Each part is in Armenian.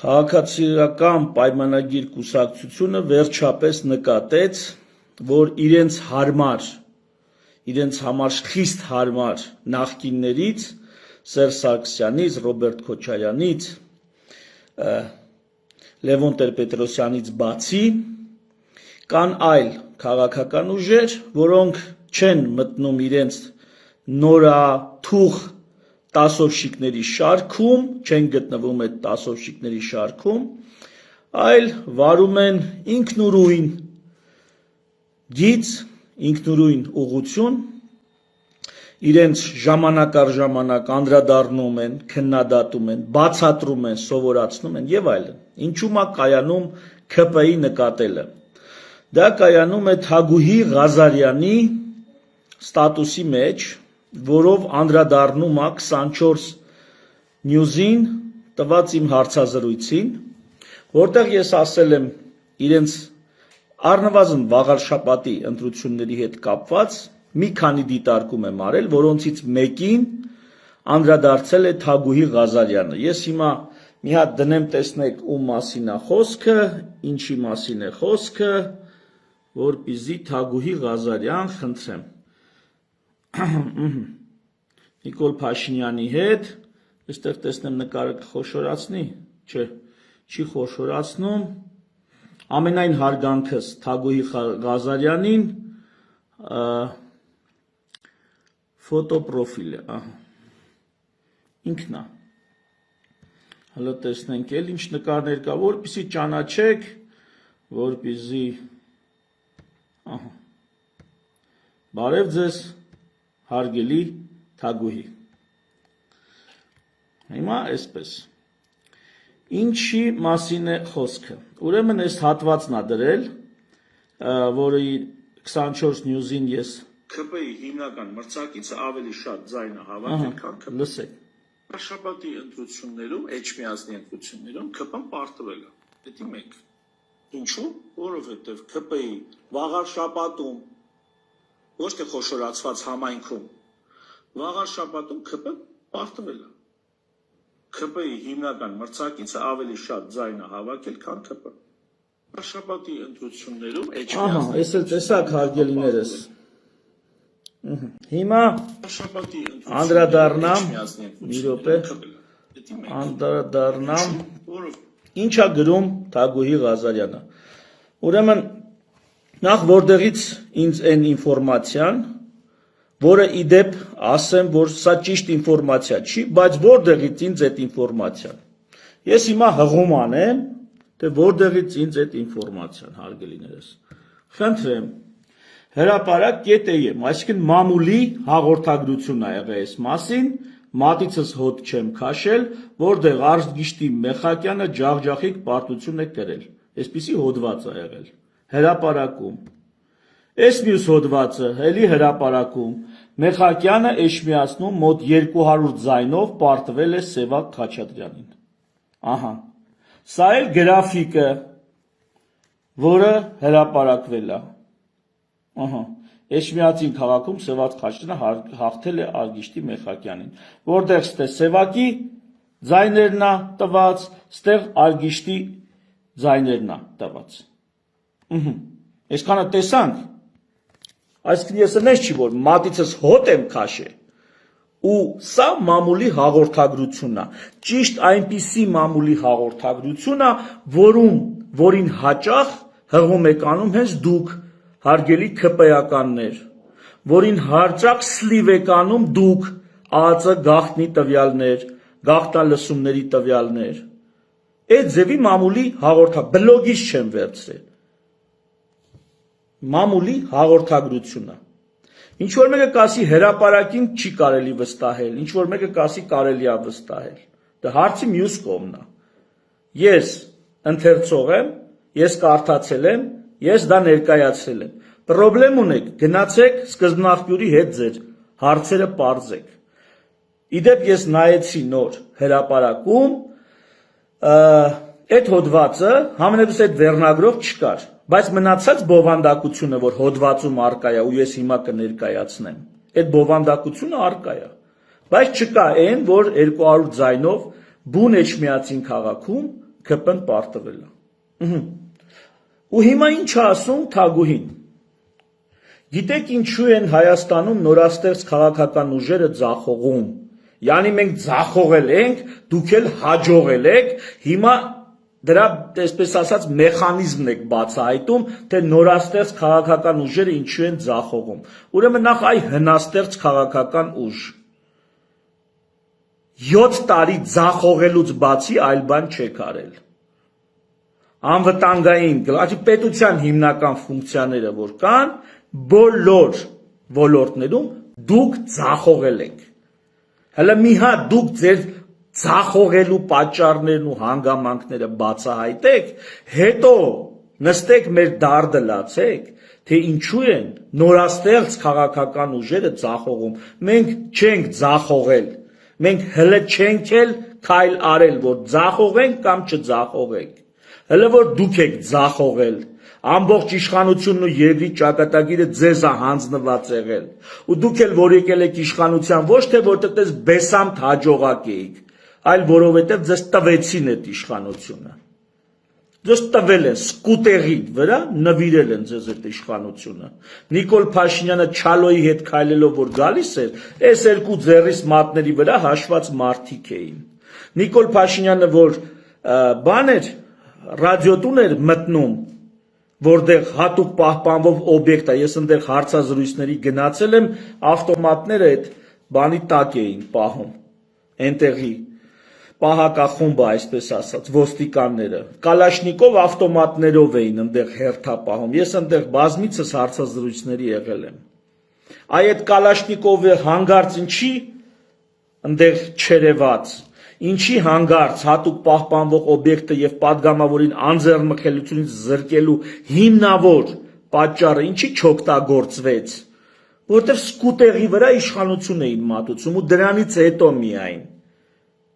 Քաղաքացիական պայմանագիր կուսակցությունը վերջապես նկատեց, որ իրենց համար խիստ հարմար նախկիններից Սերժ Սարգսյանից, Ռոբերտ Քոչարյանից, Լևոն Տեր-Պետրոսյանից բացի կան այլ քաղաքական ուժեր, որոնք չեն մտնում իրենց նորաթուխ տասովշիկների շարքում, չեն գտնվում այդ տասովշիկների շարքում, այլ վարում են ինքնուրույն գիծ, ինքնուրույն ուղղություն, իրենց ժամանակ առ ժամանակ անդրադառնում են, քննադատում են, բացատրում են, սովորացնում են եւ այլն։ Ինչու՞մ է կայանում ՔՊ-ի նկատելը։ Դա կայանում է Թագուհի Ղազարյանի ստատուսի մեջ, որով անդրադառնում է 24 News-ին տված իմ հարցազրույցին, որտեղ ես ասել եմ իրենց առնվազն վաղալ շաբաթի ընտրությունների հետ կապված մի քանի դիտարկում եմ արել, որոնցից մեկին անդրադարձել է Թագուհի Ղազարյանը։ Ես հիմա մի հատ դնեմ, տեսնեք ում մասին է խոսքը, ինչի մասին է խոսքը, որպեսզի Թագուհի Ղազարյան, խնդրեմ։ Նիկոլ Փաշինյանի հետ, այստեղ տեսնեմ նկարը կխոշորացնի, չէ, չի խոշորացնում, ամենայն հարգանքս Թագուհի Ղազարյանին, ֆոտոպրոֆիլ է, ինքն է, հլը տեսնենք էլ ինչ նկարներ կա, որպեսզի ճանաչեք, որպեսզի, բարև ձեզ, հարգելի Թագուհի։ Հիմա այսպես, ինչի մասին է խոսքը, ուրեմն այս հատվածն է դրել, որը 24 News-ին ես ՔՊ-ի հիմնական մրցակիցը ավելի շատ ձայն է հավաքել, քան ՔՊ-ը։ Լսեք։ Շաբաթի ընտրություններում, Էջմիածնի ընտրություններում ՔՊ-ն պարտվել է։ Դա մեկ։ Ինչու՞, որովհետև ՔՊ-ի վաղար շաբաթում ոչ թե խոշորացված համայնքում, վաղար շաբաթում ՔՊ-ն պարտվել է։ ՔՊ-ի հիմնական մրցակիցը ավելի շատ ձայն է հավաքել, քան ՔՊ-ը։ Շաբաթի ընտրություններում Էջմիածնի։ Այս էլ տեսակ հարգելիներս։ Հիմա անդրադառնամ, մի րոպե, անդրադառնամ, ինչա գրում Թագուհի Ղազարյանը։ Ուրեմն, նախ որտեղից ինձ այն ինֆորմացիան, որը իդեպ ասեմ, որ սա ճիշտ ինֆորմացիա չի, բայց որտեղից ինձ այդ ինֆորմացիան։ Ես հիմա հղում անեմ, թե որտեղից ինձ այդ ինֆորմացիան, հարգելիներս։ Խնդրեմ, հրապարակ.am, այսինքն մամուլի հաղորդագրություն է եղել այս մասին, մատիցս հոտ չեմ քաշել, որտեղ Արտգիշտի Մեխակյանը ջախջախիկ պարտություն է կրել։ Այսպիսի հոդված է եղել։ Հրապարակում։ Այս մյուս հոդվածը էլի հրապարակում Մեխակյանը Էջմիածնում մոտ 200 ձայնով պարտվել է Սևակ Խաչատրյանին։ Ահա։ Սա էլ գրաֆիկը, որը հրապարակվել է։ Ահա, Էջմիածին քաղաքում Սևակ Խաչատրյանը հաղթել է Արտգիշտի Մեխակյանին, որտեղ ստե Սևակի ձայներն է տված, ստեղ Արտգիշտի ձայներն է տված։ Այսքանը տեսանք, այսինքն ես նես չի, որ մատիցս հոտ եմ քաշել, ու սա մամուլի հաղորդագրությունն է, ճիշտ այնպիսի մամուլի հաղորդագրություն է, որին հաճախ հղում եք անում հենց դուք, հարգելի ՔՊ-ականներ, որին հաճախ սլիվ եք անում դուք, ԱԱԾ գաղտնի տվյալներ, գաղտնալսումների տվյալներ, այդ ձևի մամուլի բլոգից չեմ վերցրել, մամուլի հաղորդագրությունը, ինչ-որ մեկը կասի հրապարակին չի կարելի վստահել, ինչ-որ մեկը կասի կարելի է վստահել, դա հարցի մյուս կողմն է, ես ընթերցող եմ, ես կարդացել եմ, ես դա ներկայացրել եմ, պրոբլեմ ունեք, գնացեք սկզբնաղբյուրի հետ ձեր, հարցերը պարզեք, իդեպ ես նայեցի նոր հրապարակում, այդ հոդվածը համենայնիվ այդ վերնագրով չկար, բայց մնացած բովանդակությունը, որ հոդվածում առկա է, ու ես հիմա կներկայացնեմ, այդ բովանդակությունը առկա է, բայց չկա այն, որ 200 ձայնով բուն Էջմիածին քաղաքում ԿՊ-ն պարտվել է։ Ու հիմա ինչ ասում Թագուհին։ Գիտեք ինչու են Հայաստանում նորաստեղծ քաղաքական ուժերը ձախողում։ Յանի մենք ձախողել ենք, դուք էլ հաջողել եք, հիմա դրա այսպես ասած մեխանիզմն եք բացահայտում, թե նորաստեղծ քաղաքական ուժերը ինչու են ձախողում։ Ուրեմն նախ այ հնաստեղծ քաղաքական ուժ 7 տարի ձախողելուց բացի այլ բան չեք արել։ Անվտանգային պետության հիմնական ֆունկցիաները որ կան, բոլոր ոլորտներում դուք ձախողել եք։ Հələ մի հատ դուք ձեր ձախողելու պատճառներն ու հանգամանքները բացահայտեք, հետո նստեք մեր դարդը լացեք, թե ինչու են նորաստեղծ քաղաքական ուժերը ձախողում։ Մենք չենք ձախողել, մենք հələ չենք էլ քայլ արել, որ ձախողենք կամ չձախողենք։ Հələ որ դուք եք ձախողել, ամբողջ իշխանությունն ու երկրի ճակատագիրը ձեզ է հանձնված եղել։ Ու դուք էլ որ եկել եք իշխանության ոչ թե որտեղ դες բեսամտ հաջողակ էիք, այլ որովհետև ձեզ տվեցին այդ իշխանությունը։ Ձեզ տվել են սկուտերի վրա, նվիրել են ձեզ այդ իշխանությունը։ Նիկոլ Փաշինյանը Չալոյի հետ քայլելով որ գալիս էր, այս երկու ձեռիս մատների վրա հաշված մարդիկ էին։ Նիկոլ Փաշինյանը որ բան էր, ռադիոտուն էր մտնում, որտեղ հատուկ պահպանվող օբյեկտ է, ես այնտեղ հարցազրույցների գնացել եմ, ավտոմատները այդ բանի տակ էին պահում, այնտեղի պահակախումբը, այսպես ասած, ոստիկանները, կալաշնիկով ավտոմատներով էին այնտեղ հերթապահում, ես այնտեղ բազմիցս հարցազրույցների եղել եմ։ Այդ կալաշնիկովը հանգարց ինչի այնտեղ չերևաց, ինչի հանգարց հատուկ պահպանվող օբյեկտը եւ падգամավորին անձեռնմխելությունից զրկելու հիմնավոր պատճառը ինչի չօգտագործվեց, որտեղ սկուտերի վրա իշխանություն էին մատուցում ու դրանից հետո միայն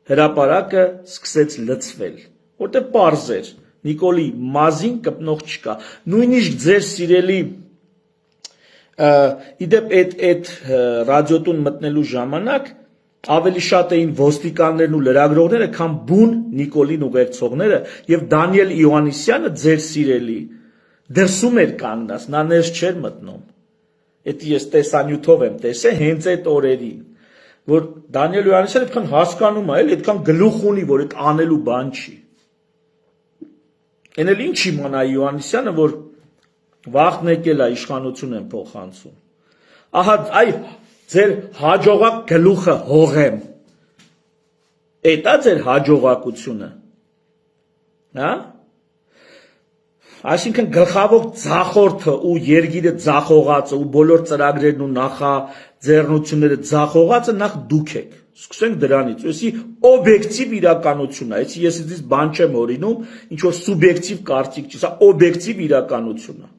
հրապարակը սկսեց լցվել, որտեղ պարզ էր, Նիկոլի մազին կպնող չկա, նույնիսկ ձեր սիրելի իդեպ այդ ռադիոտուն մտնելու ժամանակ ավելի շատ էին ոստիկաններն ու լրագրողները, քան բուն Նիկոլին ուղեկցողները եւ Դանիել Իոաննիսյանը ձեր սիրելի դրսում էր կանգնած, նա ներս չէր մտնում։ Էդի ես տեսանյութով եմ տեսել հենց այդ օրերին, որ Դանիել Իոաննիսյանը այդքան հասկանում է, այդքան գլուխ ունի, որ այդ անելու բան չի։ Էն էլ ինչ իմանա Իոաննիսյանը, որ վաղն եկել է իշխանություն են փոխանցում։ Ահա այ ձեր հաջողակ գլուխը հողեմ։ Էդ է ձեր հաջողակությունը։ Հա? Այսինքն գլխավոր ձախորդը ու երգիրը ձախողածը ու բոլոր ծրագրերն ու նախաձեռնությունները ձախողածը նախ դուք եք։ Սկսենք դրանից, այսի օբյեկտիվ իրականություն է, այսի ես իդից բան չեմ օրինում, ինչ որ սուբյեկտիվ կարծիք չի, սա օբյեկտիվ իրականություն է։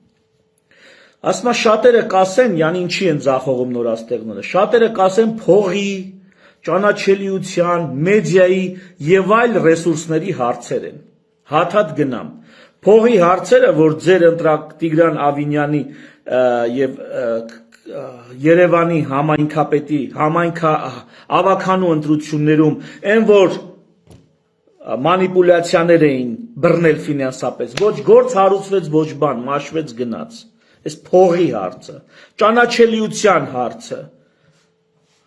Ասма շատերը կասեն, յանի ինչի են ձախողում նորաստեղները, շատերը կասեն փողի, ճանաչելիության, մեդիայի եւ այլ ռեսուրսների հարցեր են։ Հաթաթ գնամ։ Փողի հարցերը, որ ձեր ընտրակ Տիգրան Ավինյանի եւ Երևանի համայնքապետի ավականու ընտրություններում այն որ մանիպուլյացիաներ էին բռնել ֆինանսապես, ոչ գործ հարուցվեց, ոչ բան, մաշվեց գնաց։ Այս փողի հարցը, ճանաչելիության հարցը,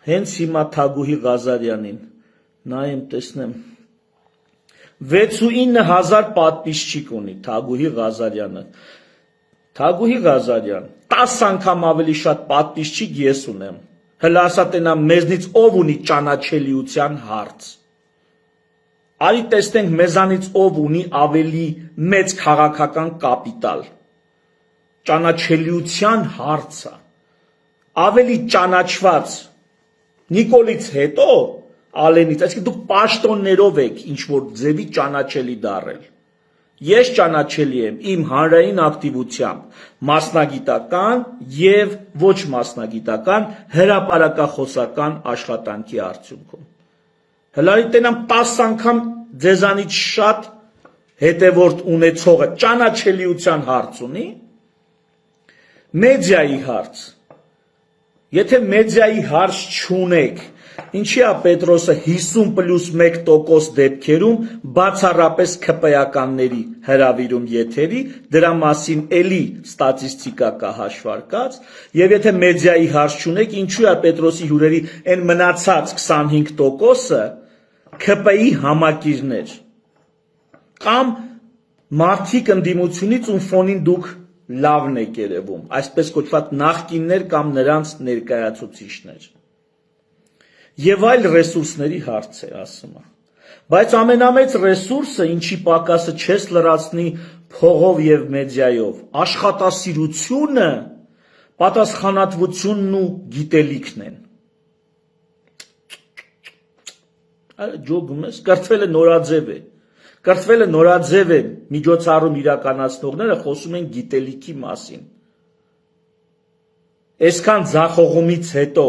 հենց հիմա Թագուհի Ղազարյանին, նայեմ տեսնեմ, 69,000 պատպիսչիկ ունի Թագուհի Ղազարյանը, Թագուհի Ղազարյան, 10 անգամ ավելի շատ պատպիսչիկ ես ունեմ, հլա ասա տենա մեզնից ով ունի ճանաչելիության հարց, արի տեսնենք մեզանից ով ունի ավելի մեծ քաղաքական կապիտալ, ճանաչելիության հարցը, ավելի ճանաչված Նիկոլից հետո Ալենից, այսինքն դուք պաշտոններով եք ինչ-որ ձևի ճանաչելի դարել, ես ճանաչելի եմ իմ հանրային ակտիվությամբ, մասնագիտական և ոչ մասնագիտական հրապարակախոսական աշխատանքի արդյունքում, հլարի տենամ 10 անգամ ձեզանից շատ հետևորդ ունեցողը ճանաչելիության հարց ունի, մեդիայի հարց, եթե մեդիայի հարց չունեք, ինչի է Պետրոսը 50+1% դեպքերում բացառապես ԿՊ-ականների հրավիրում եթերի, դրա մասին էլի ստատիստիկա կա հաշվարկած, եւ եթե մեդիայի հարց չունեք, ինչու է Պետրոսի հյուրերի այն մնացած 25%-ը ԿՊ-ի համակիրներ կամ մարդիկ ընդդիմությունից ում ֆոնին դուք լավն եք երևում, այսպես կոչված նախկիններ կամ նրանց ներկայացուցիչներ։ Եվ այլ ռեսուրսների հարց է ասում։ Բայց ամենամեծ ռեսուրսը, ինչի պակասը չես լրացնի փողով եւ մեդիայով, աշխատասիրությունը, պատասխանատվությունն ու գիտելիքն են։ Ջոգում ես, կրթվել է նորաձև է։ Կրթվելը նորաձև է միջոցառում իրականացնողները խոսում են գիտելիքի մասին։ Այսքան ձախողումից հետո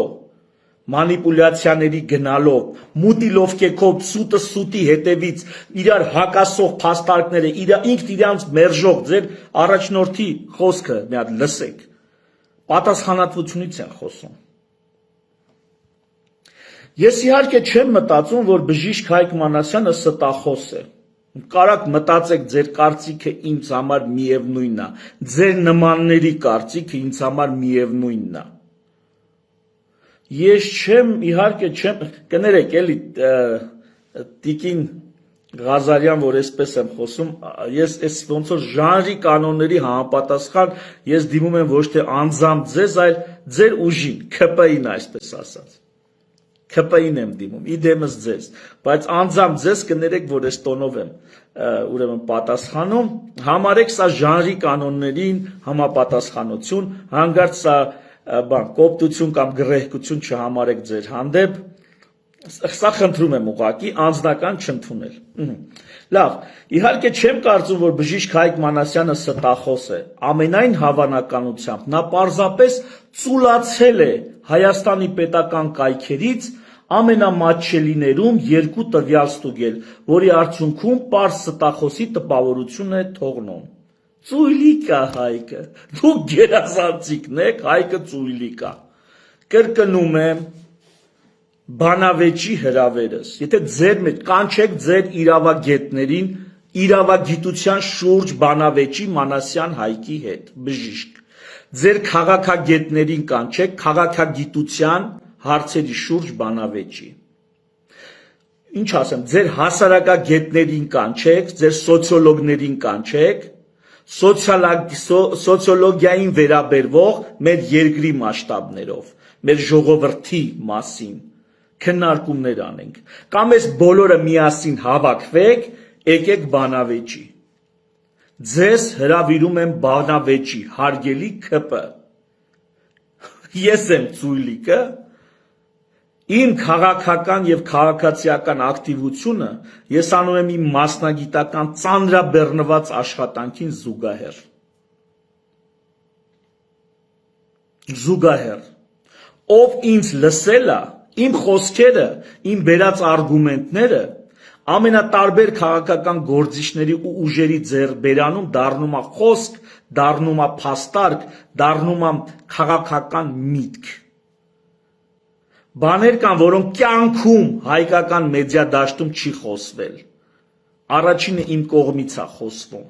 մանիպուլյացիաների գնալով, մուտիլովկեքով, սուտը սուտի հետևից իրար հակասող փաստարկները, ինքն իրանց մերժող ձեր առաջնորդի խոսքը մի հատ լսեք։ Պատասխանատվությունից են խոսում։ Ես իհարկե չեմ մտածում, որ բժիշկ Հայկ Մանասյանը ստախոս է։ Կարակ մտածեք ձեր կարծիքը ինձ համար միևնույնն է, ձեր նմանների կարծիքը ինձ համար միևնույնն է։ Ես չեմ, իհարկե չեմ, կներեք էլի Տիկին Ղազարյան, որ այսպես եմ խոսում, ես այս ոնց որ ժանրի կանոնների համապատասխան ես դիմում եմ ոչ թե անձամբ ձեզ, այլ ձեր ուժին, ԿՊ-ին այսպես ասած։ ԿՊ-ին եմ դիմում, իդեմս ձեզ, բայց անձամբ ձեզ կներեք, որ այս տոնով եմ ուրեմն պատասխանում, համարեք սա ժանրի կանոններին համապատասխանություն, հանգարց սա կոպտություն կամ գրեհկություն չհամարեք ձեր հանդեպ, սա խնդրում եմ ուղղակի անձնական չընդունել։ Լավ, իհարկե չեմ կարծում, որ բժիշկ Հայկ Մանասյանը ստախոս է, ամենայն հավանականությամբ նա պարզապես ծուլացել է Հայաստանի պետական կայքերից ամենամատչելիներում երկու տվյալ ստուգել, որի արդյունքում պարզ ստախոսի տպավորություն է թողնում։ Ծույլիկ է Հայկը, դուք գերազանցիկն եք, Հայկը ծույլիկ է։ Կրկնում եմ, բանավեճի հրավերս, եթե ձեր մեջ կանչեք ձեր իրավագետներին իրավագիտության շուրջ բանավեճի Մանասյան Հայկի հետ, բժիշկ, ձեր քաղաքագետներին կանչեք քաղաքագիտության հարցերի շուրջ բանավեճի։ Ինչ ասեմ, ձեր հասարակագետներին կանչեք, ձեր սոցիոլոգներին կանչեք, սոցիոլոգիային վերաբերվող մեր երկրի մասշտաբներով, մեր ժողովրդի մասին քննարկումներ անենք, կամ այս բոլորը միասին հավաքվեք, եկեք բանավեճի։ Ձեզ հրավիրում եմ բանավեճի, հարգելի ԿՊ։ Ես եմ ծույլիկը, իմ քաղաքական եւ քաղաքացիական ակտիվությունը ես անում եմ իմ մասնագիտական ծանրաբեռնված աշխատանքին զուգահեռ։ Ով ինձ լսել է, իմ խոսքերը, իմ բերած արգումենտները ամենատարբեր քաղաքական գործիչների ու ուժերի ձեռբերանում դառնում է խոսք, դառնում է փաստարկ, դառնում է քաղաքական միտք։ Բաներ կան, որոնք կյանքում հայկական մեդիա դաշտում չի խոսվել։ Առաջինը իմ կողմից է խոսվում։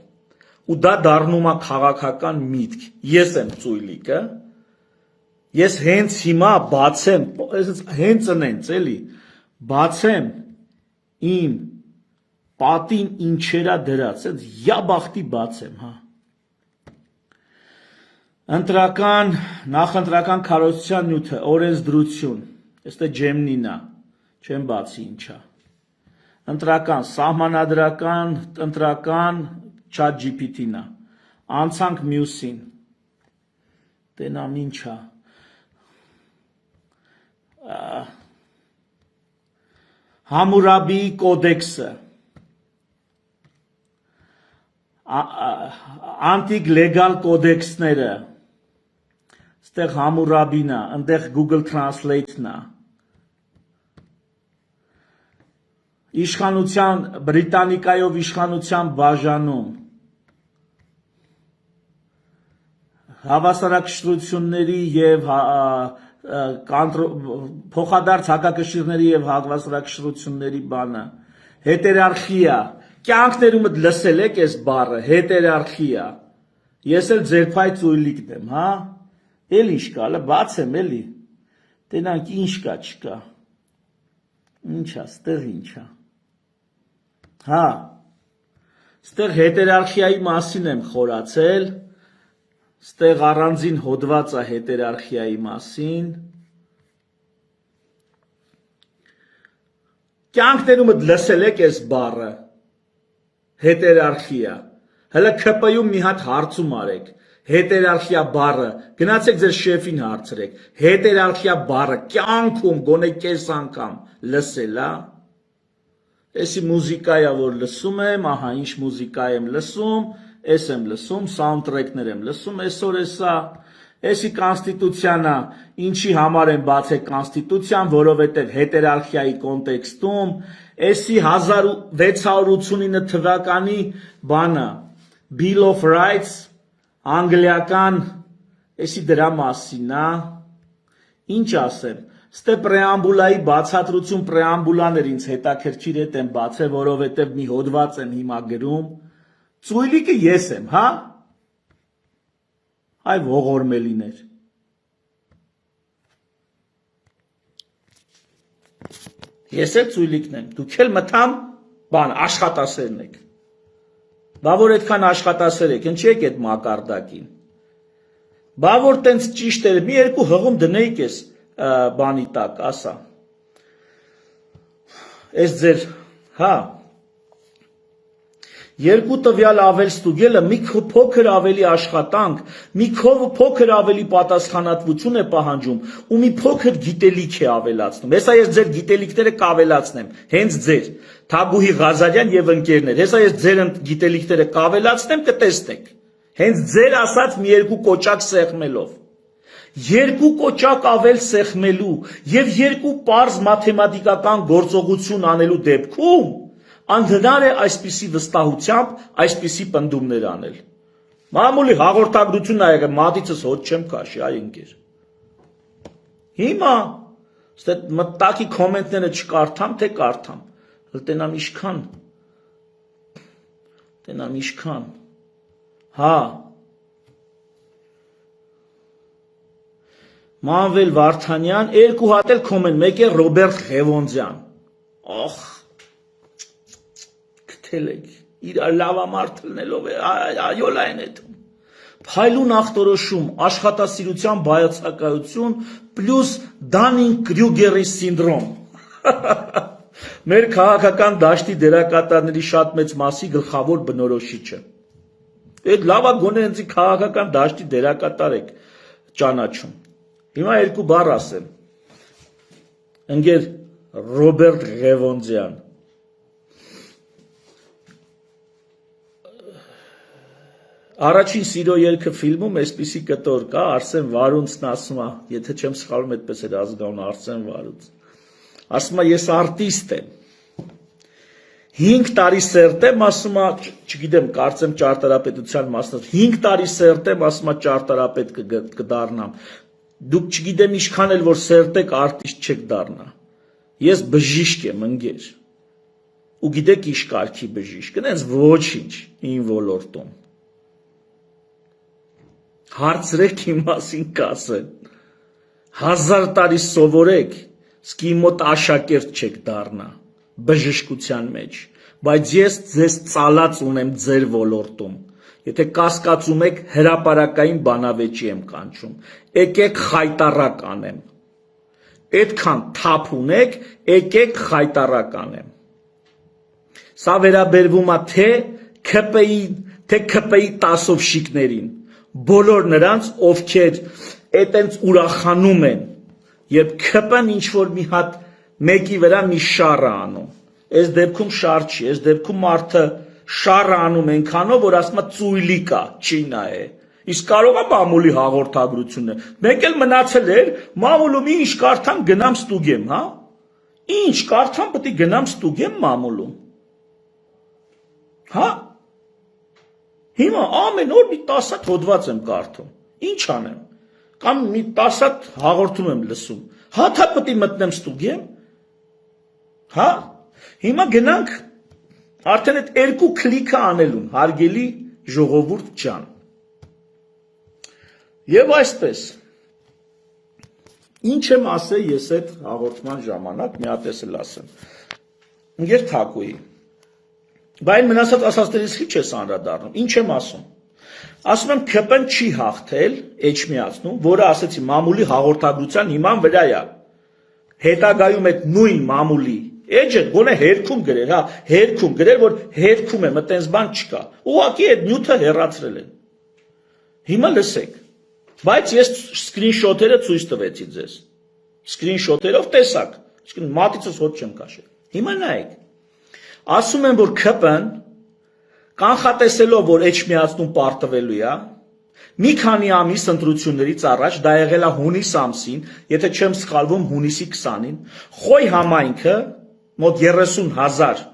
Ու դա դառնում է քաղաքական միտք։ Ես եմ ծույլիկը։ Ես հենց հիմա բացեմ, հենց ընենց էլի, բացեմ իմ պատին ինչերա դրած, յաբախտի բացեմ, հա։ Նախընտրական քարոզչության նյութը, օրենսդրություն, այստեղ ջեմնինա, չեմ բացի ինչա։ Ընտրական, սահմանադրական, ընտրական, chat GPT-նա, անցանք մյուսին, տենամ ինչա, Համուրաբիի կոդեքսը, անտիկ լեգալ կոդեքսները, ստեղ Համուրաբինա, ընդեղ Google Translate-նա, իշխանության, Բրիտանիկայով իշխանության բաժանում, հավասարակշռությունների և փոխադարձ հակակշիռների եւ հակվաստրակշռությունների բանը, հետերարխիա, կյանքներում լսել եք այս բառը, հետերարխիա, ես էլ ձեր փայ ծույլիկն եմ, հա, էլ ինչ կա, հələ բացեմ էլի, տենանք ինչ կա, չկա, ինչա, ստեղ ինչա, հա, ստեղ հետերարխիայի մասին եմ խորացել, ստեղ առանձին հոդված է հետերարխիայի մասին, կյանքներումդ լսել եք այս բառը, հետերարխիա, հələ ԿՊ-ում մի հատ հարցում արեք, հետերարխիա բառը, գնացեք ձեր շեֆին հարցրեք, հետերարխիա բառը կյանքում գոնե կես անգամ լսել է, էսի մուզիկա է, որ լսում եմ, ահա ինչ մուզիկա եմ լսում, ես եմ լսում, սաունդտրեքներ եմ լսում, այսօր էսա, էսի կոնստիտուցիանա, ինչի համար են բացել կոնստիտուցիան, որովհետև հետերարխիայի կոնտեքստում, էսի 1689 թվականի բանը, Bill of Rights, անգլիական, էսի դրա մասին, ինչ ասեմ, ստե պրեամբուլայի բացատրություն պրեամբուլաներ ինձ հետաքրքիր հետ եմ բացել, որովհետև մի հոդված եմ հիմա գրում, ծույլիկը ես եմ, հա, այ ողորմելիներ, ես էլ ծույլիկն եմ, դուք էլ մտամ, բան, աշխատասերն եք, բա որ այդքան աշխատասեր եք, ընչի եք այդ մակարդակին, բա որ տենց ճիշտ էր, մի երկու հղում դնեիք ես բանի տակ, ասա, ես ձեր, հա, երկու տվյալ ավել ստուգելը մի փոքր ավելի աշխատանք, մի փոքր ավելի պատասխանատվություն է պահանջում ու մի փոքր գիտելիք է ավելացնում, հեսա ես ձեր գիտելիքները կավելացնեմ, հենց ձեր, Թագուհի Ղազարյան և ընկերներ, հեսա ես ձեր գիտելիքները կավելացնեմ, կտեսնեք, հենց ձեր ասած մի երկու կոճակ սեղմելով, երկու կոճակ ավել սեղմելու և երկու պարզ մաթեմատիկական գործողություն անելու դեպքում անհնար է այսպիսի վստահությամբ այսպիսի պնդումներ անել։ Մամուլի հաղորդագրությունն ա եղել, մատիցս հոտ չեմ քաշի, այ ընկեր։ Հիմա մտակի կոմենտները չկարդամ, թե կարդամ, տենամ իշքան, հա, Մանվել Վարդանյան, երկու հատ էլ կոմենտ, մեկ է Ռոբերտ Ղևոնդյան, ախ, կթել եք, իրար լավամարդ լնելով է, այոլ այն էթում, փայլուն ախտորոշում, աշխատասիրության բայացակայություն, պլյուս Դանինգ-Կրյուգերի սինդրոմ, մեր քաղաքական դաշտի դերակատարների շատ մեծ մասի գլխավոր բնորոշիչը, այդ լավա գոնե ընձի քաղաքական դաշտի դերակատար եք ճանաչում, հիմա երկու բառ ասեմ, ընկեր Ռոբերտ Ղևոնդյան, առաջին սիրո ելքը ֆիլմում այսպիսի կտոր կա, Արսեն Վարունցն ասում է, եթե չեմ սխալվում այդպես էր ազգանունը Արսեն Վարունց, ասում է ես արտիստ եմ, 5 տարի սերտ եմ, ասում է, չգիտեմ, կարծեմ ճարտարապետության մասնաց, 5 տարի սերտ եմ, ասում է ճարտարապետ կդառնամ, դուք չգիտեմ ինչքան էլ որ սերտ եք արտիստ չեք դառնա, ես բժիշկ եմ ընկեր, ու գիտեք ինչ կարգի բժիշկ, նենց ոչինչ իմ ոլորտում, հարցրեք իմ մասին կասեն, 1000 տարի սովորեք, իսկ իմ մոտ աշակերտ չեք դառնա, բժշկության մեջ, բայց ես ձեզ ծալած ունեմ ձեր ոլորտում, եթե կասկածում եք հրապարակային բանավեճի եմ կանչում, եկեք խայտառակ անեմ, այդքան թափ ունեք, եկեք խայտառակ անեմ, սա վերաբերվում է թե ԿՊ-ի տասովշիկներին, բոլոր նրանց, ովքեր այտենց ուրախանում են, երբ ԿՊ-ն ինչ-որ մի հատ մեկի վրա մի շառ է անում, այս դեպքում շառ չի, այս դեպքում մարդը շառ է անում ենքանով, որ ասում է ծույլիկ է, չի նայե, իսկ կարող է մամուլի հաղորդագրությունը, մեկ էլ մնացել էր, մամուլում ինչ կարդամ գնամ ստուգեմ, հա, ինչ կարդամ պետք է գնամ ստուգեմ մամուլում, հա, հիմա ամեն օր մի 10 հատ հոդված եմ կարդում, ինչ անեմ, կամ մի 10 հատ հաղորդում եմ լսում։ Հաթա պետք է մտնեմ ստուդիա։ Հա։ Հիմա գնանք արդեն այդ երկու քլիքը անելուն, հարգելի ժողովուրդ ջան։ Եվ այսպես ինչ եմ ասել ես այդ հաղորդման ժամանակ, մի հատ էլ ասեմ։ Ինգեր թակուի։ Բայց մնացած ասածներից քիչ ես անդրադառնում։ Ինչ եմ ասում։ Ասում եմ ԿՊ-ն չի հաղթել Էջմիածնում, որը ասեցի մամուլի հաղորդագրության հիման վրա է։ Հետագայում այդ նույն մամուլի էջը գոնե հերքում գրեր, հա, հերքում գրեր, որ հերքում եմ, այտենց բան չկա։ Ուղղակի այդ նյութը հեռացրել են։ Հիմա լսեք։ Բայց ես սկրինշոթերը ցույց տվեցի ձեզ։ Սկրինշոթերով տեսակ, այսինքն մատիցս հոտ չեմ քաշել։ Հիմա նայեք։ Ասում են, որ ԿՊ-ն կանխատեսելով, որ Էջմիածնում պարտվելու է, մի քանի ամիս ընտրություններից առաջ, դա եղել է հունիս ամսին, եթե չեմ սխալվում հունիսի 20-ին, Խոյ համայնքը մոտ 30,000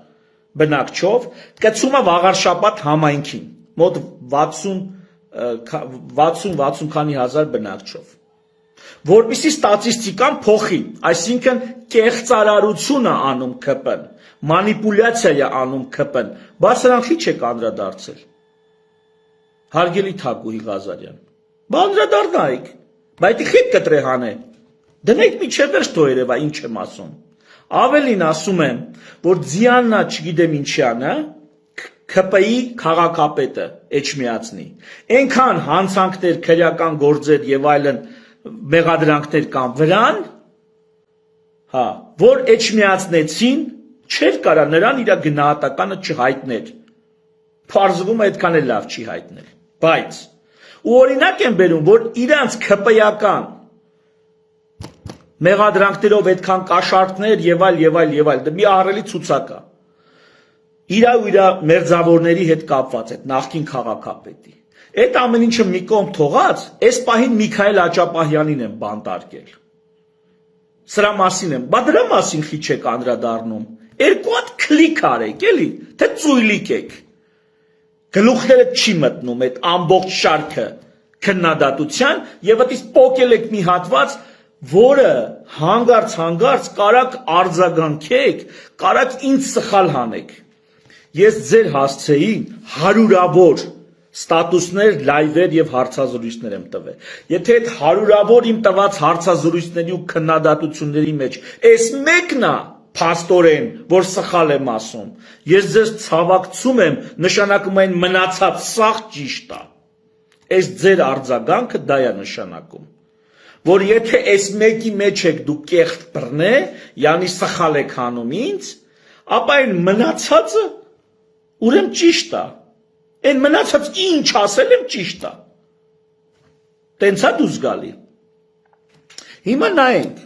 բնակչով կցում է Վաղարշապատ համայնքին, մոտ 60 քանի հազար բնակչով։ Որպեսզի ստատիստիկան փոխի, այսինքն կեղծարարությունը անում ԿՊ-ն, մանիպուլյացիա է անում ԿՊ-ն, բայց նրանք ի՞նչ եք անդրադարձել։ Հարգելի Թագուհի Ղազարյան, անդրադառնայիք, բայց իխիտ կտրե հանե։ Դնեք միջև վերջ թո երևա ինչ եմ ասում։ Ավելին ասում եմ, որ Ձիաննա չգիտեմ ինչյանը, ԿՊ-ի քաղաքապետը Էջմիածնի, այնքան հանցանքներ, քրեական գործեր եւ այլն մեղադրանքներ կան վրան, հա, որ Էջմիածնեցին չէր կարա նրան իր գնահատականը չհայտներ։ Պարզվում է այդքան էլ լավ չի հայտնել։ Բայց ու օրինակ եմ բերում, որ իրանց ԿՊ-ական մեղադրանքներով այդքան կաշառքներ եւ այլ, դա մի ահռելի ցուցակ է։ Իրա ու իրա մերձավորների հետ կապված այդ նախկին քաղաքապետի։ Այդ ամեն ինչը մի կողմ թողած, այս պահին Միքայել Աճապահյանին եմ բանտարկել։ Սրա մասին եմ, բա դրա մասին քիչ եք անդրադառնում։ Երկու հատ քլիկ արեք, էլի, թե ծույլիկ եք։ Գլուխները չի մտնում այդ ամբողջ շարքը քննադատության եւ այդից պոկել եք մի հատված, որը հանգարց կարակ արձագանքեք, կարակ ինձ սխալ հանեք։ Ես ձեր հասցեի հարյուրավոր ստատուսներ, լայվեր եւ հարցազրույցներ եմ տվել։ Եթե այդ հարյուրավոր իմ տված հարցազրույցների ու քննադատությունների մեջ այս մեկն է փաստորեն, որ սխալ եմ ասում, ես ձեզ ցավակցում եմ, նշանակում այն մնացած սաղ ճիշտ է։ Այս ձեր արձագանքը դա է նշանակում, որ եթե այս մեկի մեջ եք դու կեղտ բռնե, յանի սխալ եք հանում ինձ, ապա այն մնացածը ուրեմն ճիշտ է։ Այն մնացած ինչ ասել եմ ճիշտ է։ Տենց է դու զգալի։ Հիմա նայենք։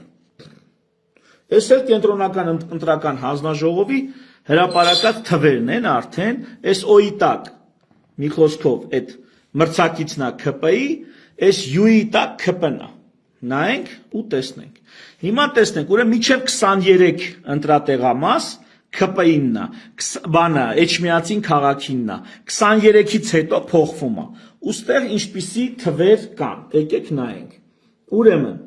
Այս էլ կենտրոնական ընտրական հանձնաժողովի հրապարակած թվերն են արդեն, այս օի տակ, մի խոսքով, այդ մրցակիցն է ԿՊ-ի, այս յուի տակ ԿՊ-ն է։ Նայենք ու տեսնենք։ Հիմա տեսնենք, ուրեմն մինչև 23 ընտրատեղամաս ԿՊ-ինն է, բանը Էջմիածին քաղաքինն է, 23-ից հետո փոխվում է։ Ոստեղ ինչպիսի թվեր կան, եկեք նայենք։ Ուրեմն,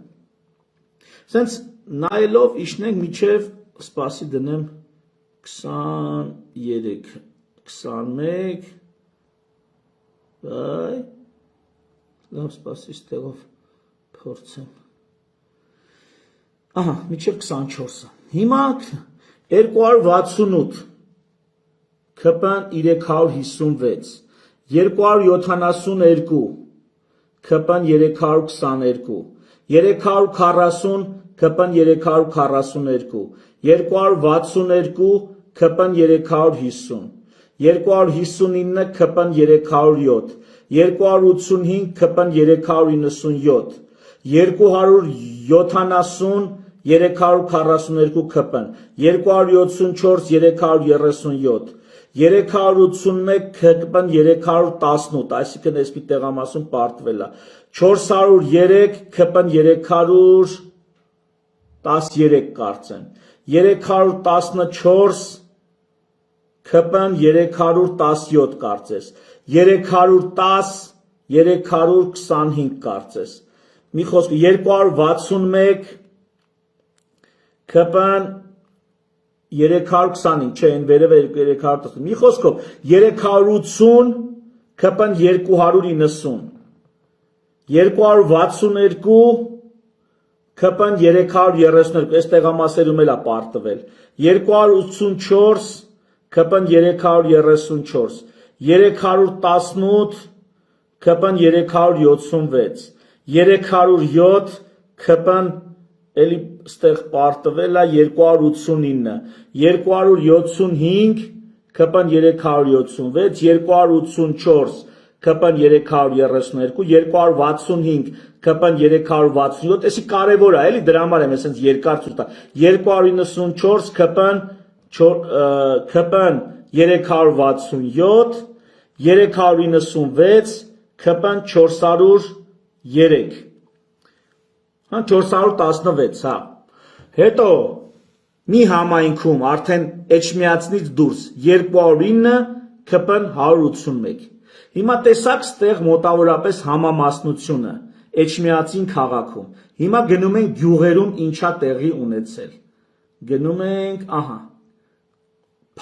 սենց նայելով իշնենք միջև, սպասի դնեմ 23, 21, բայ, լավ սպասի ստեղով փորձեմ։ Ահա, միջև 24-ը։ Հիմա 268, ԿՊ-ն 356, 272, ԿՊ-ն 322, 340, ԿՊ-ն 342, 262, ԿՊ-ն 350, 259, ԿՊ-ն 307, 285, ԿՊ-ն 397, 270, 342 ԿՊ-ն, 274, 337, 381 ԿՊ-ն 318, այսինքն այս մի տեղամասում պարտվել է, 403 ԿՊ-ն 313 կարծեմ, 314 ԿՊ-ն 317 կարծես, 310, 325 կարծես, մի խոսք 261 քպան 325 չէ, այն վերևը 310 մի խոսքով 380 քպան 290 262 քպան 332 այս տեղամասերում էլ է պարտվել 284 քպան 334 318 քպան 376 307 քպան էլի ստեղ պարտվել է 289 275 քպան 376 284 քպան 332 265 քպան 367 էսի կարևոր է էլի դրա համար եմ ասենց երկար ցույց տա 294 քպան 367 396 քպան 403 հա 416 հա հետո մի համայնքում արդեն էջմիածնից դուրս 209 քպան 181 հիմա տեսակ ստեղ մոտավորապես համամասնությունը Էջմիածին քաղաքում հիմա գնում ենք գյուղերում ինչա տեղի ունեցել գնում ենք ահա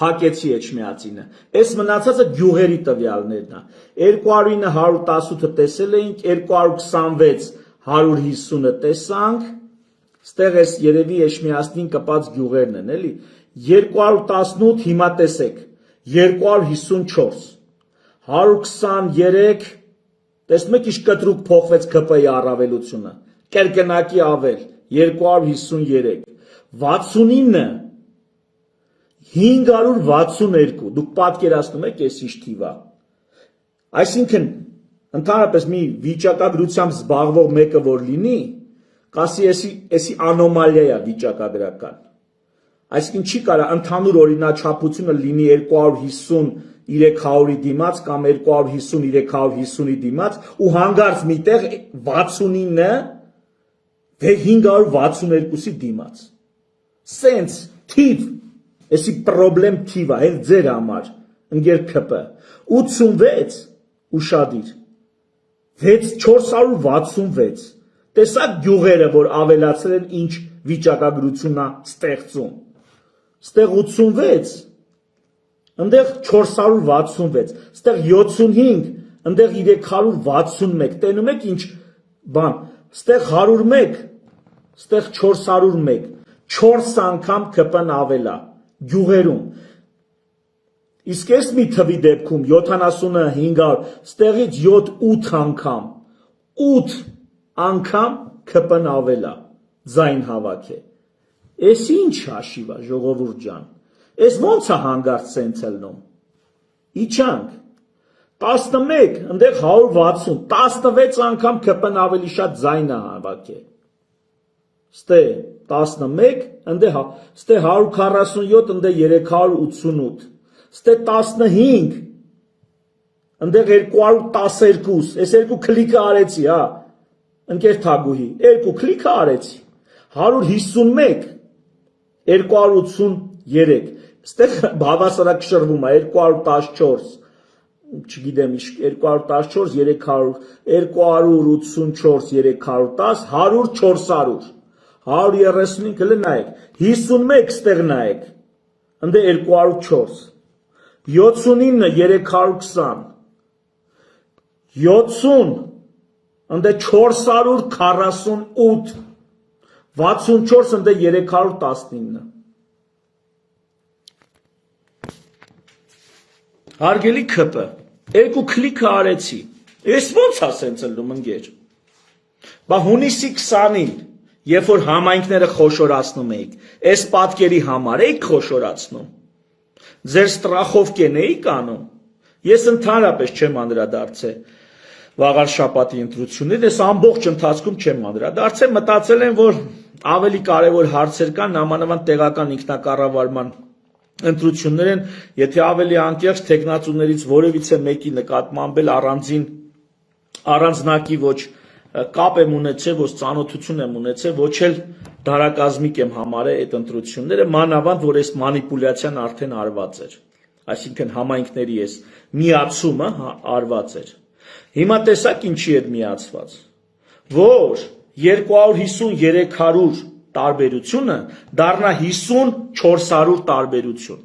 փակեցի Էջմիածինը այս մնացածը գյուղերի տվյալներն է 209 118-ը տեսել էինք 226 150-ը տեսանք ստեղ էս երևի Էջմիածնին կպած գյուղերն են էլի 218 հիմա տեսեք 254 123 տեսնում եք ինչ կտրուկ փոխվեց ԿՊ-ի առավելությունը կերկնակի ավել 253 69 562 դուք պատկերացնում եք այս ինչ թիվ է այսինքն ընդհանրապես մի վիճակագրությամբ զբաղվող մեկը որ լինի կասի էսի անոմալիա է վիճակագրական այսինքն չի կարա ընդհանուր օրինաչափությունը լինի 250 300-ի դիմաց կամ 250 350-ի դիմաց ու հանգարց միտեղ 69 562-ի դիմաց սենց թիվ էսի պրոբլեմ թիվ է հենց ձեր համար ընկեր ԿՊ 86 ուշադիր 466 տեսակ գյուղերը որ ավելացել են ինչ վիճակագրությունն է ստեղծում ստեղ 86 ընդեղ 466 ստեղ 75 ընդեղ 361 տենում եք ինչ բան ստեղ 101 ստեղ 401 4 անգամ ԿՊ-ն ավելա գյուղերում իսկ այս մի թվի դեպքում 70-500 ստեղից 7-8 անգամ 8 անգամ ԿՊ-ն ավելա ձայն հավաք է Էս ինչ հաշիվ է ժողովուրդ ջան Էս ոնց է հանգարց սենց ելնում իջանք 11 ընդեղ 160 16 անգամ ԿՊ-ն ավելի շատ ձայն է հավաք է ստե 11 ընդեղ ստե 147 ընդեղ 388 ստե 15 ընդեղ 212 այս երկու քլիկը արեցի հա ընկեր Թագուհի երկու քլիկը արեցի 151 283 ստեղ հավասարակշռվում է 214 չգիտեմ ինչ 214 300 284 310 100 400 135 հələ նայեք 51 ստեղ նայեք ընդե 204 79 320 70 ընդե 448 64 ընդե 319 Հարգելի ԿՊ երկու քլիկը արեցի ես ոնց ասենց ելնում ընկեր բա հունիսի 20-ին երբ որ համայնքները խոշորացնում էիք այս պատկերի համար էիք խոշորացնում ձեր ստրախովկեն էիք անում ես ընդհանրապես չեմ անդրադարձել վաղար շաբաթի ընտրություններին այս ամբողջ ընթացքում չեմ անդրադարձել մտածել եմ որ ավելի կարևոր հարցեր կան նամանավան տեղական ինքնակառավարման ընտրություններ են եթե ավելի անկեղծ տեխնացուներից որևիցե մեկի նկատմամբ էլ առանձնակի ոչ կապ եմ ունեցել ոչ ծանոթություն եմ ունեցել ոչ էլ դարակազմիկ եմ համարել այդ ընտրությունները մանավանդ որ այս մանիպուլյացիան արդեն արված էր այսինքն համայնքների այս միացումը արված էր հիմա տեսակ ինչի էր միացված որ 250-300 տարբերությունը դառնա 50-400 տարբերություն։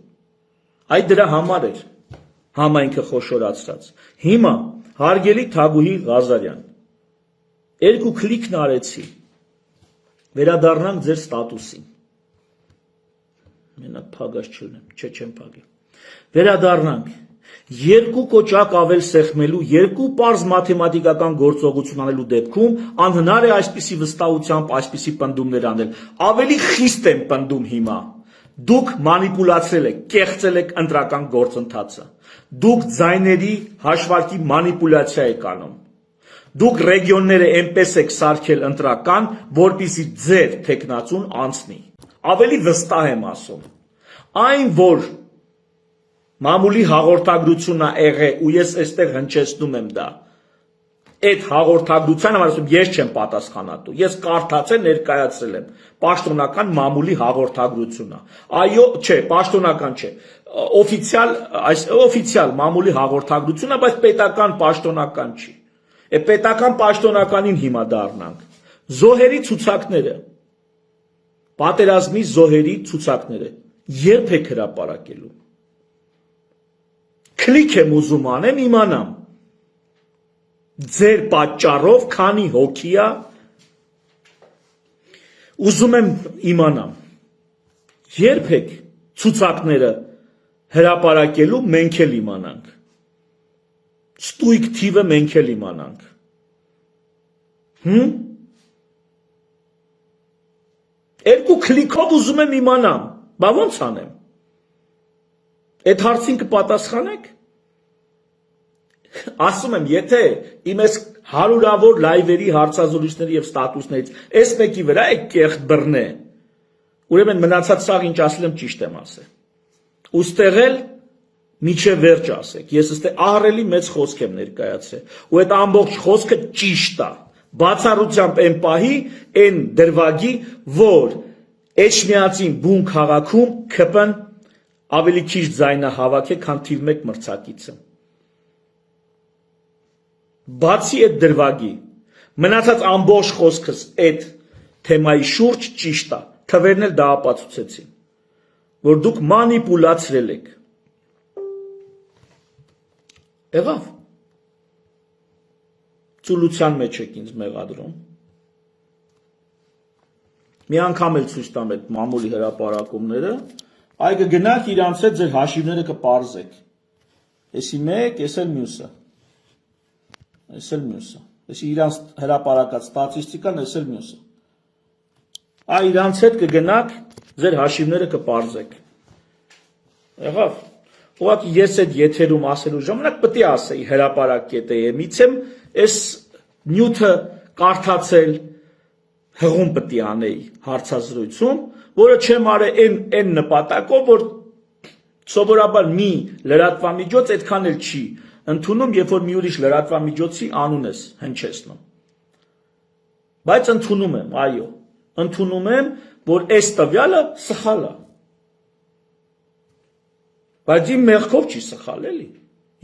Այդ դրա համար էր համայնքը խոշորացրած։ Հիմա հարգելի Թագուհի Ղազարյան, 2 քլիկն արեցի, վերադառնանք ձեր ստատուսին։ Մենակ փագած չլնեմ, չեմ փագի։ Վերադառնանք, 2 կոճակ ավել սեղմելու, 2 պարզ մաթեմատիկական գործողություն անելու դեպքում անհնար է այսպիսի վստահությամբ այսպիսի պնդումներ անել։ Ավելի խիստ եմ պնդում հիմա։ Դուք մանիպուլացրել եք, կեղծել եք ընտրական գործընթացը։ Դուք ձայների հաշվարկի մանիպուլյացիա եք անում։ Դուք ռեգիոնները այնպես եք սարքել ընտրական, որպեսզի ձեր թեկնածուն անցնի։ Ավելի վստահ եմ ասում։ Այն, որ մամուլի հաղորդագրությունն է եղել ու ես այստեղ հնչեցնում եմ դա։ Այդ հաղորդագրության համար ասում ես չեմ պատասխանատու։ Ես կարդացել ներկայացրել եմ պաշտոնական մամուլի հաղորդագրությունը։ Այո, չէ, պաշտոնական չէ։ Օֆիցիալ մամուլի հաղորդագրությունը, բայց պետական պաշտոնական չի։ Է պետական պաշտոնականին հիմա դառնանք։ Զոհերի ցուցակները, պատերազմի զոհերի ցուցակները երբ եք հրապարակելու։ Քլիկ եմ ուզում անեմ իմանամ։ Ձեր պատճառով քանի հոգի է, ուզում եմ իմանամ, երբ եք ցուցակները հրապարակելու, մենք էլ իմանանք, ստույգ թիվը մենք էլ իմանանք, երկու քլիկով ուզում եմ իմանամ, բա ոնց անեմ, այդ հարցին կպատասխանեք, ասում եմ, եթե իմ ես հարյուրավոր լայվերի հարցազրույցների և ստատուսներից այս մեկի վրա եք կեղտ բռնե, ուրեմն մնացած սաղ ինչ ասել եմ ճիշտ եմ ասել, ուստեղ էլ միջև վերջ ասեք, ես ստեղ ահռելի մեծ խոսք եմ ներկայացրել, ու այդ ամբողջ խոսքը ճիշտ է, բացառությամբ այն պահի, այն դրվագի, որ Էջմիածին բուն քաղաքում ՔՊ-ն ավելի քիչ ձայնահավաք է, քան թիվ 1 մրցակիցը։ Բացի այդ դրվագի, մնացած ամբողջ խոսքս այդ թեմայի շուրջ ճիշտ է, թվերն էլ դա ապացուցեցին, որ դուք մանիպուլացրել եք։ Եղավ։ Ծուլության մեջ եք ինձ մեղադրում։ Մի անգամ էլ ցույց տամ այդ մամուլի հրապարակումները, այ կգնաք իրանց հետ ձեր հաշիվները կպարզեք։ Էսի մեկ, էս էլ մյուսը։ Էս էլ մյուսը։ Էսի իրանց հրապարակած ստատիստիկան, էս էլ մյուսը։ Այ իրանց հետ կգնաք ձեր հաշիվները կպարզեք։ Եղավ։ Ուղղակի ես այդ եթերում ասելու ժամանակ պետք է ասեի հրապարակ կետեյեմից եմ, այս նյութը կարդացել հղում պետք է անեի հարցազրույցում, որը չեմ արել այն նպատակով, որ սովորաբար մի լրատվամիջոց այդքան էլ չի ընդունում, երբ որ մի ուրիշ լրատվամիջոցի անուն ես հնչեցնում։ Բայց ընդունում եմ, այո, ընդունում եմ, որ այս տվյալը սխալ է։ Բայց իմ մեղքով չի սխալ, էլի։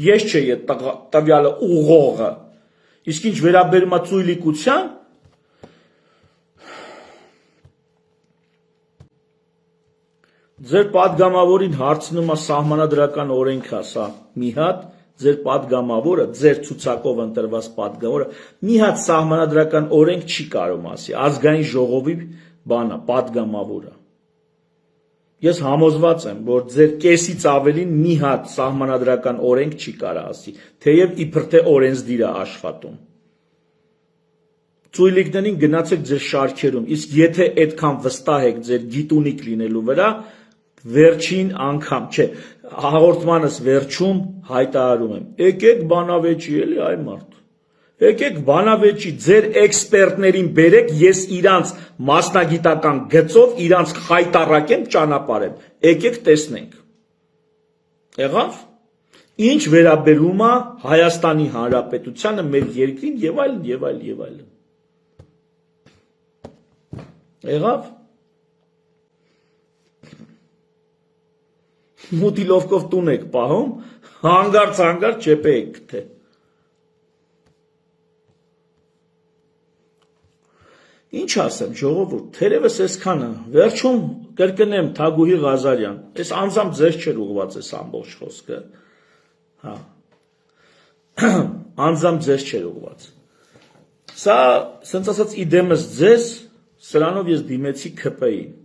Ես չէի այդ տվյալը ուղղողը։ Իսկ ինչ վերաբերում է ծույլիկության, ձեր падգամավորին հարցնում է սահմանադրական օրենք է սա մի հատ, ձեր падգամավորը, ձեր ցուցակով ընտրված падգամավորը մի հատ սահմանադրական օրենք չի կարող ասի, ազգային ժողովի բանը, падգամավորը։ Ես համոզված եմ, որ ձեր կեսից ավելին մի հատ սահմանադրական օրենք չի կարող ասի, թեև իբր թե օրենսդիր է աշխատում։ Ծույլիկներին գնացեք ձեր շարքերում, իսկ եթե այդքան վստահ եք ձեր գիտունիկ լինելու վրա, վերջին անգամ, չէ, հաղորդմանս վերջում հայտարարում եմ, եկեք բանավեճի էլի այ մարդ, եկեք բանավեճի, ձեր էքսպերտներին բերեք, ես իրանց մասնագիտական գծով իրանց հայտարարեմ ճանապարհեմ, եկեք տեսնենք։ Եղավ։ Ինչ վերաբերում է Հայաստանի Հանրապետությանը, մեր երկրին եւ այլն եւ այլն եւ այլն։ Եղավ։ Մուտիլովկով տուն եք պահում, հանգարց չեպեեք թե։ Ինչ ասեմ, ժողովուրդ, թերևս այսքանը, վերջում կրկնեմ Թագուհի Ղազարյան, այս անձամբ ձեզ չէր ուղված այս ամբողջ խոսքը, հա, անձամբ ձեզ չէր ուղված, սա, սենց ասած իդեմս ձեզ, սրանով ես դիմեցի ՔՊ-ին,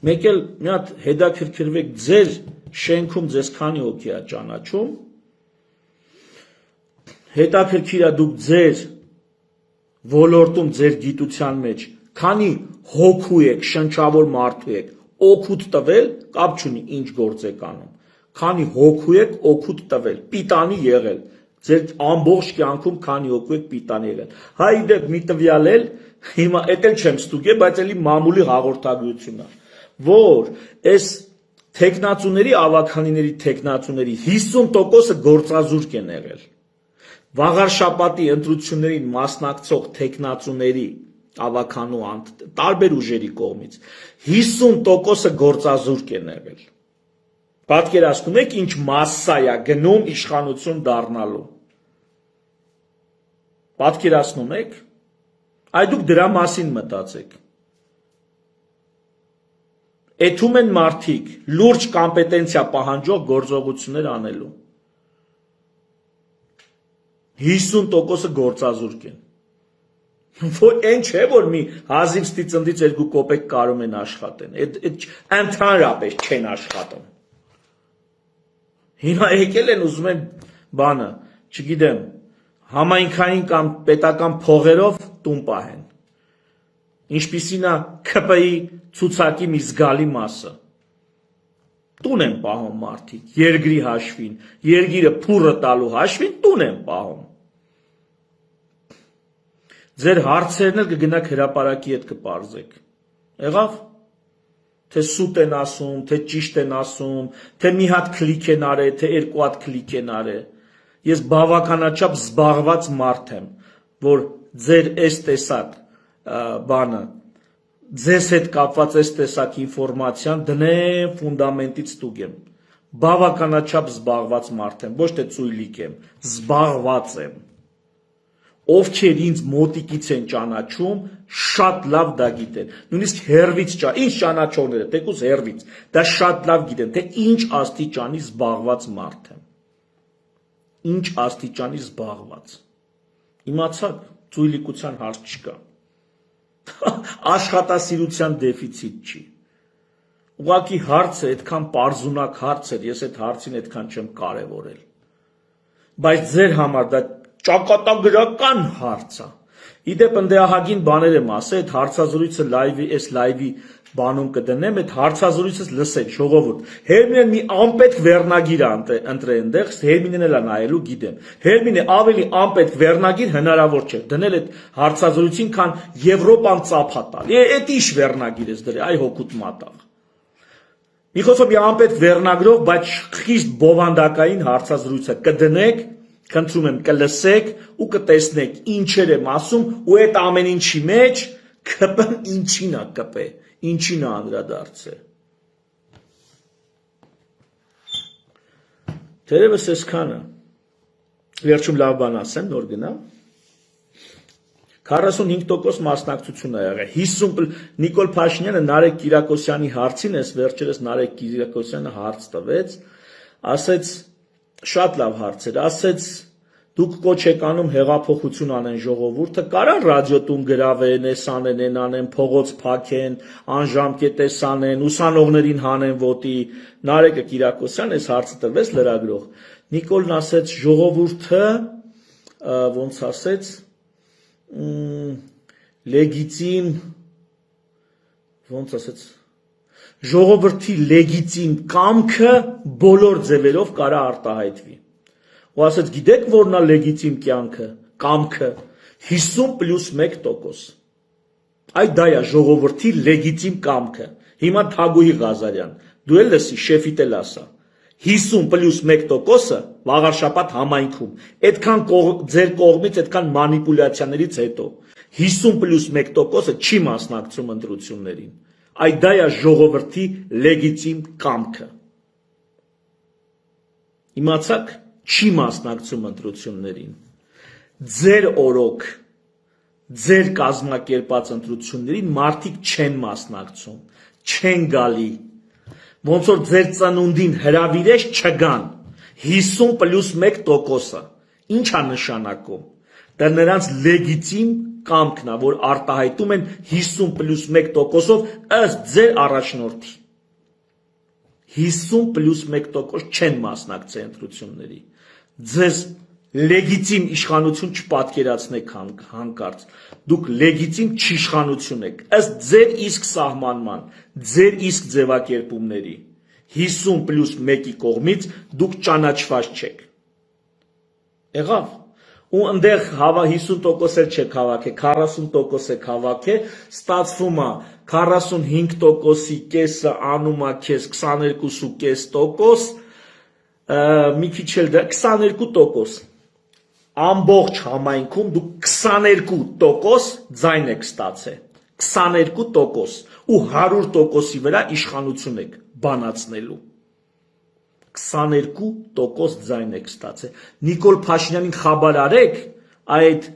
մեկ էլ մի հատ հետաքրքրվեք ձեր շենքում ձեզ քանի հոգի է ճանաչում, հետաքրքիր է դուք ձեր ոլորտում, ձեր գիտության մեջ, քանի հոգու եք, շնչավոր մարդու եք, օգուտ տվել, կապ չունի ինչ գործ եք անում, քանի հոգու եք, օգուտ տվել, պիտանի եղել, ձեր ամբողջ կյանքում քանի հոգու եք պիտանի եղել, հայ իդեպ մի տվյալ էլ, հիմա էդ էլ չեմ ստուգել, բայց էլի մամուլի հաղորդագրություն է, որ այս թեկնածուների, ավականիների թեկնածուների 50%-ը գործազուրկ են եղել, Վաղարշապատի ընտրություններին մասնակցող թեկնածուների ավականու տարբեր ուժերի կողմից 50%-ը գործազուրկ են եղել։ Պատկերացնում եք ինչ մասսա է գնում իշխանություն դառնալու։ Պատկերացնում եք։ Այդ դուք դրա մասին մտածեք։ Էթում են մարդիկ լուրջ կոմպետենցիա պահանջող գործողություններ անելու։ 50%-ը գործազուրկ են։ Այն չէ, որ մի հազիվ ստիծնդից 2 կոպեկ կարում են աշխատեն, ընդհանրապես չեն աշխատում։ Հիմա եկել են ուզում են բանը, չգիտեմ, համայնքային կամ պետական փողերով տուն պահեն։ Ինչպիսին է ՔՊ-ի ցուցակի մի զգալի մասը։ Տուն են պահում մարդիկ, երկրի հաշվին, երկիրը փուռը տալու հաշվին տուն են պահում։ Ձեր հարցերն էլ կգնաք հրապարակի հետ կպարզեք։ Եղավ։ Թե սուտ են ասում, թե ճիշտ են ասում, թե մի հատ քլիկ են արել, թե 2 հատ քլիկ են արել։ Ես բավականաչափ զբաղված մարդ եմ, որ ձեր այս տեսակ բանը, ձեզ հետ կապված այս տեսակ ինֆորմացիան դնեմ ֆունդամենտից ստուգեմ։ Բավականաչափ զբաղված մարդ եմ, ոչ թե ծույլիկ եմ, զբաղված եմ։ Ովքեր ինձ մոտիկից են ճանաչում, շատ լավ դա գիտեն։ Նույնիսկ հերվից ինչ ճանաչողները, թեկուզ հերվից, դա շատ լավ գիտեն, թե ինչ աստիճանի զբաղված մարդ եմ։ Ինչ աստիճանի զբաղված։ Իմացաք, ծույլիկության հարց չկա։ Աշխատասիրության դեֆիցիտ չի։ Ուղղակի հարցը այդքան պարզունակ հարց էր, ես այդ հարցին այդքան չեմ կարևորել։ Բայց ձեր համար դա ճակատագրական հարց է։ Իդեպ ընդեահագին բաներ եմ ասել, այդ հարցազրույցը այս լայվի բանում կդնեմ, այդ հարցազրույցս լսեք, ժողովուրդ։ Հերմինեն մի անպետք վերնագիր է ընտրել այնտեղ, Հերմինեն էլ է նայելու, գիտեմ։ Հերմինը ավելի անպետք վերնագիր հնարավոր չէ դնել այդ հարցազրույցին, քան Եվրոպան ծափա տալ։ Այդ ինչ վերնագիր ես դրել, այ հոգուտ մատաղ։ Մի խոսքով մի անպետք վերնագրով, բայց խիստ բովանդակային հարցազրույցը կդնեք, Քննում եմ կլսեք ու կտեսնեք ինչեր եմ ասում ու այդ ամեն ինչի մեջ ԿՊ-ն ինչին է ԿՊ, ինչին է անդրադարձել։ Թերևս այսքանը։ Վերջում լավ բան ասեմ, նոր գնամ։ 45% մասնակցություն է եղել։ 50 Նիկոլ Փաշինյանը Նարեկ Կիրակոսյանի հարցին էս վերջերս Նարեկ Կիրակոսյանը հարց տվեց, ասեց շատ լավ հարց էր, ասեց դուք կոչ եք անում հեղափոխություն անեն ժողովուրդը, կարան ռադիոտուն գրավեն, էս անեն, են անեն, փողոց փակեն, անժամկետ էս անեն, ուսանողներին հանեն ոտի, Նարեկը Կիրակոսյան էս հարցը տվեց լրագրող։ Նիկոլն ասեց ժողովուրդը ոնց ասեց լեգիտիմ ոնց ասեց ժողովրդի լեգիտիմ կամքը բոլոր ձևերով կարա արտահայտվի։ Ու ասեց գիտեք որն է լեգիտիմ կամքը 50+1%։ Այդ դա է ժողովրդի լեգիտիմ կամքը։ Հիմա Թագուհի Ղազարյան, դու էլ լսի, շեֆիտ էլ ասա։ 50+1%-ը Վաղարշապատ համայնքում։ Այդքան ձեր կողմից այդքան մանիպուլյացիաներից հետո 50+1%-ը չի մասնակցում ընտրություններին։ Այդ դա է ժողովրդի լեգիտիմ կամքը։ Իմացաք, չի մասնակցում ընտրություններին։ Ձեր օրոք, ձեր կազմակերպած ընտրություններին մարդիկ չեն մասնակցում, չեն գալի, ոնց որ ձեր ծնունդին հրավիրես չգան, 50+1%-ը, ինչ է նշանակում, դա նրանց լեգիտիմ կամքն է, որ արտահայտում են 50+1%-ով ըստ ձեր առաջնորդի, 50+1% չեն մասնակցել ընտրությունների, ձեզ լեգիտիմ իշխանություն չպատկերացնեք հանկարծ, դուք լեգիտիմ չիշխանություն եք, ըստ ձեր իսկ սահմանման, ձեր իսկ ձևակերպումների, 50+1-ի կողմից դուք ճանաչված չեք, եղավ, ու ընդեղ 50% էլ չեք հավաքը, 40% եք հավաքը, ստացվում է 45%-ի կեսը անում է քեզ 22.5%, մի քիչ էլ դա 22%, ամբողջ համայնքում դուք 22% ձայն եք ստացել, 22% ու 100%-ի վրա իշխանություն եք բանացնելու, 22% ձայն եք ստացել, Նիկոլ Փաշինյանին խաբար արեք, այդ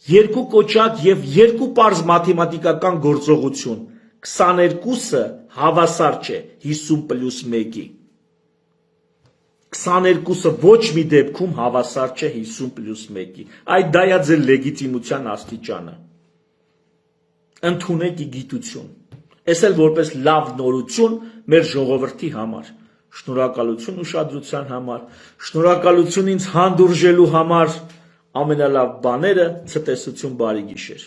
երկու կոճակ և երկու պարզ մաթեմատիկական գործողություն, 22-ը հավասար չէ 50+1-ի, 22-ը ոչ մի դեպքում հավասար չէ 50+1-ի, այդ դա է ձեր լեգիտիմության աստիճանը, ընդունեք ի գիտություն, ես էլ որպես լավ նորություն մեր ժողովրդի համար, շնորհակալություն ուշադրության համար, շնորհակալություն ինձ հանդուրժելու համար, ամենալավ բաները, ցտեսություն, բարի գիշեր։